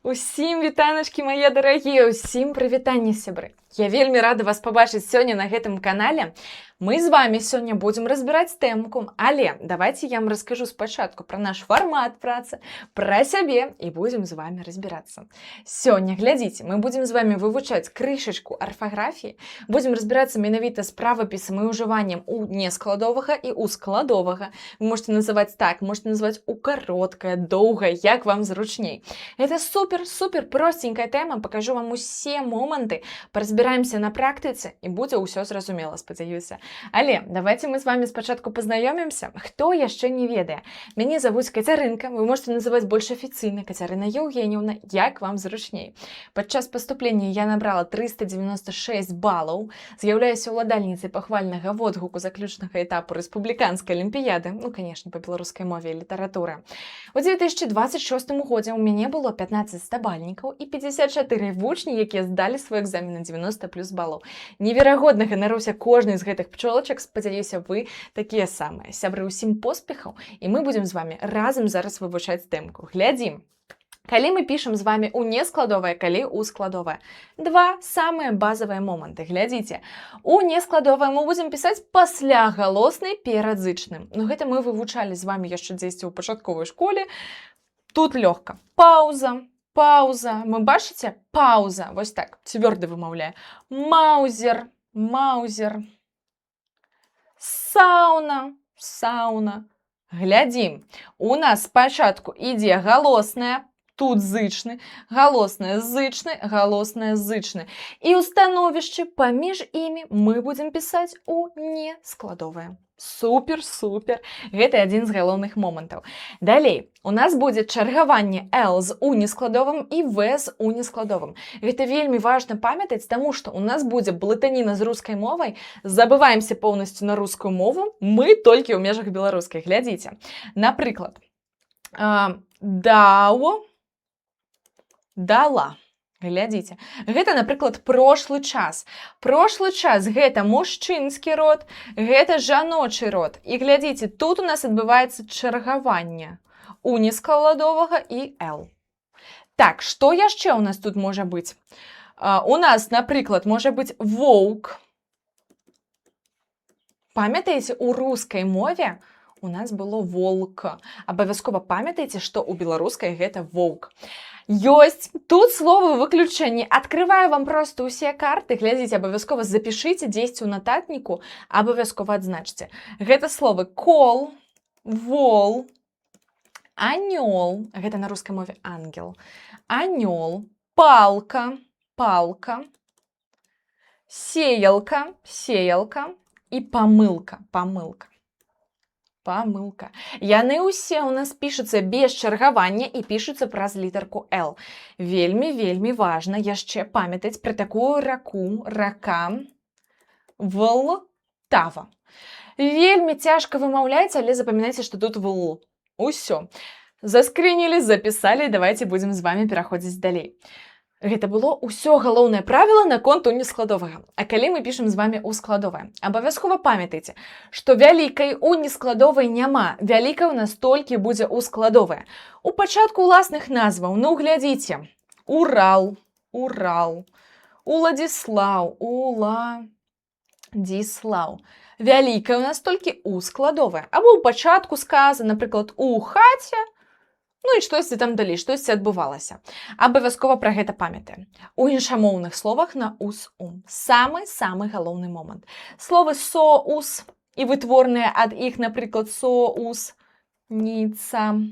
Усім вітаначкі, мае дарагія, усім прывітанне, сябры. Я вельмі рада вас пабачыць сёння на гэтым канале. Мы з вами сёння будзем разбіраць тэмку, але давайте я вам раскажу спачатку пра наш фармат працы, пра сябе і будзем з вами разбірацца. Сёння, глядзіце, мы будзем з вами вывучаць крышачку арфаграфіі, будзем разбірацца менавіта з правапісам і ўжываннем у нескладовага і у складовага. Вы можете называць так, можете называць у кароткае, доўгае, як вам зручней. Это супер простенькая тэма, пакажу вам усе моманты, паразбіраемся на практыцы і будзе ўсё зразумела, спадзяюся. Але давайте мы з вами спачатку пазнаёмімся. Хто яшчэ не ведае? Мяне завуць Кацярынка, вы можете называць больш афіцыйна Кацярына Еўгеньевна, як вам зручней. Падчас паступлення я набрала 396 балаў, з'яўляюся ўладальніцай пахвальнага водгуку заключнага этапу рэспубліканскай алімпіяды, ну, конечно, па беларускай мове і літаратуры. У 2026 годзе у мяне было 15 стабальнікаў і 54 вучні, якія здалі свой экзамен на 90 плюс балаў. Неверагодна ганаруся кожнай з гэтых пчолачак, спадзяюся, вы такія самыя. Сябры, усім поспехаў, і мы будзем з вами разам зараз вывучаць тэмку. Глядзім. Калі мы пішам з вами у нескладовае, калі у складовае. Два самыя базавыя моманты. Глядзіце. У нескладовае мы будзем пісаць пасля галоснай перад зычным. Ну, гэта мы вывучалі з вами яшчэ дзесьці ў пачатковай школе. Тут лёгка. Пауза. Пауза. Мы бачыце? Пауза. Вось так. Цвёрда вымаўляе. Маузер. Маузер. Сауна. Сауна. Глядзім. У нас спачатку ідзе галосная, тут зычны, галосная зычны, галосная зычны. І ў становішчы паміж імі мы будзем пісаць у нескладовае. Супер. Гэта адзін з галоўных момантаў. Далей, у нас будзе чаргаванне L з у нескладовым і V з у нескладовым. Гэта вельмі важна памятаць, таму што у нас будзе блытаніна з рускай мовай, забываемся поўнасцю на рускую мову, мы толькі ў межах беларускай. Глядзіце. Напрыклад, даў, дала. Глядзіце. Гэта, напрыклад, прошлы час. Прошлы час гэта мужчынскі род, гэта жаночы род. І глядзіце, тут у нас адбываецца чаргаванне у нескладовага і L. Так, што яшчэ у нас тут можа быць? У нас, напрыклад, можа быць воўк. Памятаеце, у рускай мове у нас было волк. Абавязкова памятайце, што ў беларускай гэта воўк. Ёсць тут словы выключэнні. Адкрываю вам проста ўсе карты. Глядзіце, абавязкова запішыце дзесьці ў нататніку, абавязкова адзначце. Гэта словы кол, вол, анёл, гэта на рускай мове ангел, анёл, палка, палка, сеялка, сеялка і памылка, памылка. Памылка. Яны ўсе ў нас пішуцца без чаргавання і пішуцца праз літарку L. Вельмі важна яшчэ памятаць пра такую раку, рака, Влтава. Вельмі цяжка вымаўляецца, але запамінайце, што тут вл. Усё. Заскрынілі, запісалі, давайте будзем з вами пераходзіць далей. Гэта было ўсё галоўнае правіла наконт у нескладовага. А калі мы пішам з вами у складовае, абавязкова памятайце, што вялікай у нескладовай няма. Вялікай у нас толькі будзе у складовае. У пачатку ўласных назваў, ну глядзіце. Урал, Урал, Уладзіслаў, Уладзіслаў. Вялікай у нас толькі у складовае. Або ў пачатку сказа, напрыклад, у хаце, ну і штосьці там далей, штосьці адбывалася. Абавязкова пра гэта памятаем. У іншамоўных словах на ус-ум. Самы галоўны момант. Словы соус і вытворныя ад іх, напрыклад, соус, ніца,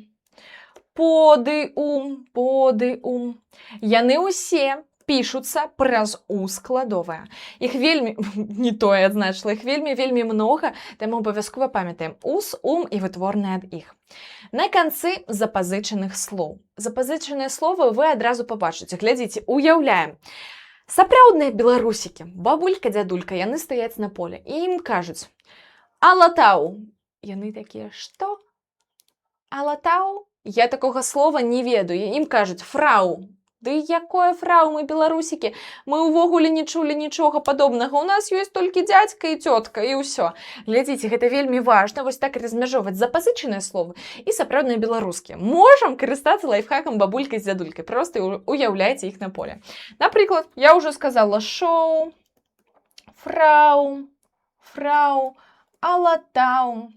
подыум, подыум. Яны ўсе пішуцца праз у складовае. Іх вельмі, не тое адзначыла, іх вельмі многа, таму абавязкова памятаем ус, ум і вытворныя ад іх. На канцы запазычаных слоў. Запазычаныя словы вы адразу пабачыце. Глядзіце, уяўляем. Сапраўдныя беларусікі, бабулька, дзядулька, яны стаяць на поле. І ім кажуць: алатау. Яны такія: што? Алатау? Я такога слова не ведаю. Ім кажуць: фрау. Ды якое фрау, мы беларусікі, мы ўвогуле не чулі нічога падобнага. У нас ёсць толькі дзядзька і цётка, і ўсё. Глядзіце, гэта вельмі важна, вось так размяжоўваць запазычаныя словы і сапраўдныя беларускія. Можам карыстацца лайфхакам бабулькай з дзядулькай, проста уяўляйце іх на поле. Напрыклад, я ўжо сказала шоу, фрау, алатау.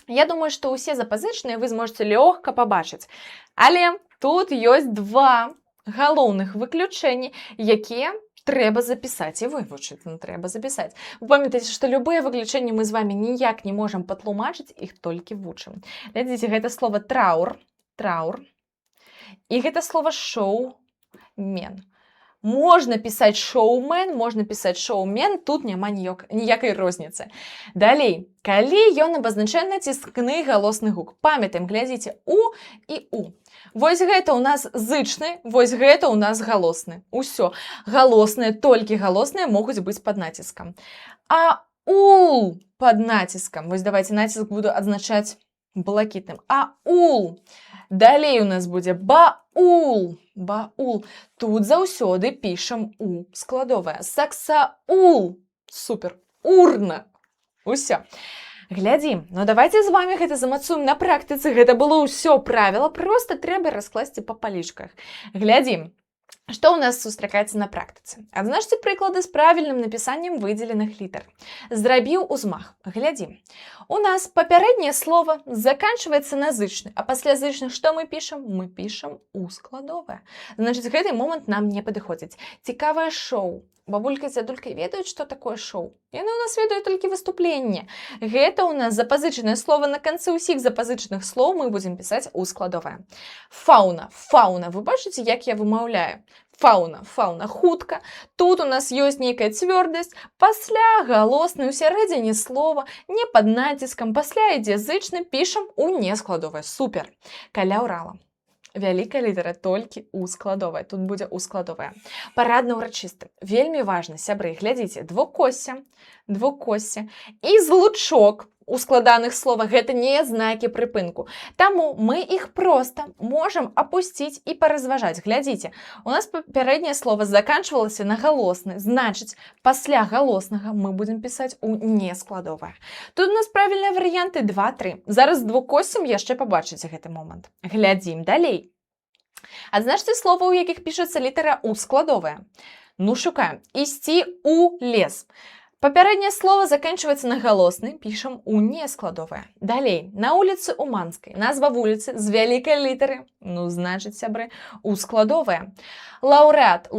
Я думаю, што ўсе запазычаныя вы зможаце лёгка пабачыць. Але тут ёсць два галоўных выключэнні, якія трэба запісаць і вывучыць. Трэба запісаць. Вы памятаеце, што любыя выключэнні мы з вамі ніяк не можам патлумачыць, іх толькі вучым. Глядзіце, гэта слова траур. І гэта слова шоумен. Можна пісаць шоумен, можна пісаць шоумен, тут няма ніякай розніцы. Далей, калі ён абазначае націскны галосны гук. Памятаем, глядзіце, у і у. Вось гэта ў нас зычны, вось гэта ў нас галосны. Усё. Галосныя, толькі галосныя могуць быць пад націскам. А ул пад націскам. Вось давайте націск буду адзначаць блакітным. А ул. Далей у нас будзе баул. Тут заўсёды пішам у складовае. Саксаул. Супер. Урна. Усё. Глядзім. Ну давайте з вами гэта замацуем на практыцы. Гэта было ўсё правіла. Проста трэба раскласці па палічках. Глядзім. Што ў нас сустракаецца на практыцы? Адзначце прыклады з правільным напісаннем выдзеленых літар. Зрабіў узмах. Глядзім. У нас папярэдняе слово заканчваецца на зычны, а пасля зычных што мы пішам? Мы пішам у складовае. Значыць, гэты момант нам не падыходзіць. Цікавае шоу. Бабулька з дзядулькай ведаюць, што такое шоу? Яны ў нас ведаюць толькі выступленне. Гэта ў нас запазычанае слово. На канцы ўсіх запазычаных слоў мы будзем пісаць у складовае. Фауна. Вы бачыце, як я вымаўляю? Фауна. Хутка. Тут у нас ёсць нейкая цвёрдасць. Пасля галосны ў сярэдзіне слова, не пад націскам. Пасля ідзе зычны, пішам у нескладовае. Супер. Каля ўрала. Вялікая літара толькі у складовае. Тут будзе у складовае. Парадна-ўрачысты. Вельмі важна, сябры, глядзіце, двукоссе і злучок у складаных словах. Гэта не знакі прыпынку. Таму мы іх проста можам апусціць і паразважаць. Глядзіце, у нас папярэдняе слово заканчвалася на галосны. Значыць, пасля галоснага мы будзем пісаць у нескладовае. Тут у нас правільныя варыянты 2-3. Зараз двукоссем яшчэ пабачыце гэты момант. Глядзім далей. Адзначце слова, у якіх пішацца літара у складовае. Ну, шукаем. Ісці у лес. Папярэдняе слово заканчваецца на галосны, пішам у нескладовае. Далей, на вуліцы Уманскай. Назва вуліцы з вялікай літары, ну, значыць, сябры, у складовае. Лаўрэат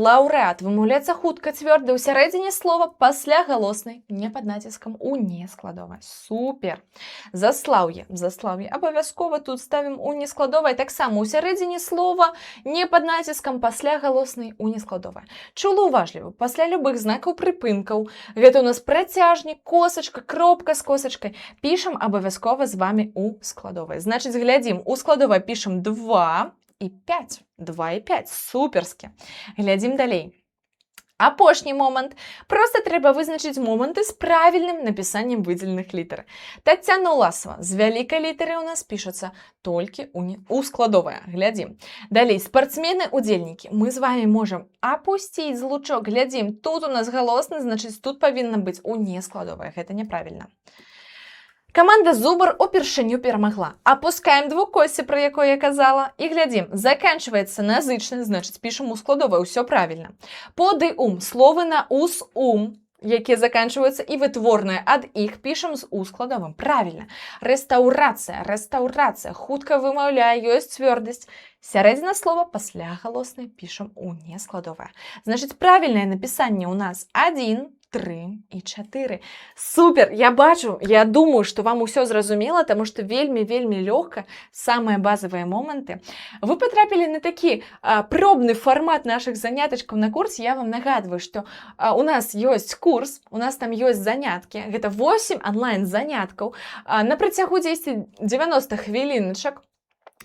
вымаўляецца хутка, цвёрда, ў сярэдзіне слова, пасля галоснай, не пад націскам, у нескладовае. Супер. Заслаўе. Абавязкова тут ставім у нескладовае. Таксама ў сярэдзіне слова, не пад націскам, пасля галоснай, у нескладовае. Чулаўважлівы. Пасля любых знакаў прыпынкаў. Гэта у нас працяжнік, косачка, кропка з косачкай. Пішам абавязкова з вами у складовае. Значыць, глядзім, у складовае пішам 2 і 5. Суперскі. Глядзім далей. Апошні момант. Проста трэба вызначыць моманты з правільным напісаннем выдзеленых літар. Таццяна Ўласава. З вялікай літары у нас пішацца толькі у складовае. Глядзім. Далей, спартсмены-удзельнікі. Мы з вами можам апусціць злучок. Глядзім, тут у нас галосны, значыць, тут павінна быць у нескладовае. Гэта няправільна. Каманда Зубар упершыню перамагла. Апускаем двукоссе, пра якое я казала, і глядзім, заканчваецца на зычны, значыць, пішам у складовае, ўсё правільна. Подыум, словы на ус, якія заканчваюцца і вытворныя ад іх, пішам з у складовым. Правільна. Рэстаўрацыя, хутка вымаўляе, ёсць цвёрдасць. Сярэдзіна слова пасля галоснай пішам у нескладовае. Значыць, правільнае напісанне ў нас 1, 3 і 4. Супер! Я бачу, я думаю, што вам усё зразумела, таму што вельмі лёгка, самыя базавыя моманты. Вы патрапілі на такі пробны фармат нашых занятачкаў на курсе. Я вам нагадваю, што у нас ёсць курс, у нас там ёсць заняткі. Гэта 8 онлайн заняткаў на працягу 90 хвіліначак.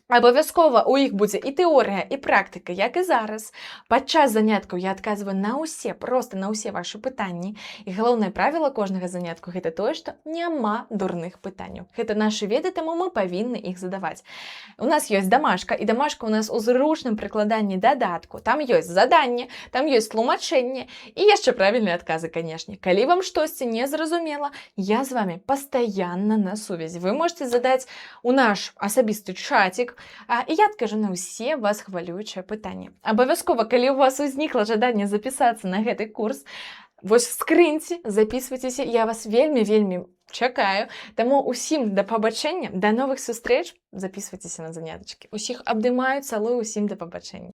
Абавязкова у іх будзе і тэорыя, і практыка, як і зараз. Падчас заняткаў я адказваю на ўсе, проста на ўсе вашы пытанні. І галоўнае правіла кожнага занятку гэта тое, што няма дурных пытанняў. Гэта нашы веды, таму мы павінны іх задаваць. У нас ёсць дамашка, і дамашка у нас у зручным прыкладанні дадатку. Там ёсць заданне, там ёсць тлумачэнне і яшчэ правільныя адказы, канешне. Калі вам штосьці не зразумела, я з вамі пастаянна на сувязі. Вы можете задаць у наш асабісты чатик, і я адкажу на ўсе вас хвалюючыя пытанні. Абавязкова, калі у вас узнікла жаданне запісацца на гэты курс, вось скрыньце, записывайцеся, я вас вельмі чакаю. Таму усім да пабачэння, да новых сустрэч, записывайцеся на занятачкі. Усіх абдымаю, цалую, усім да пабачэння.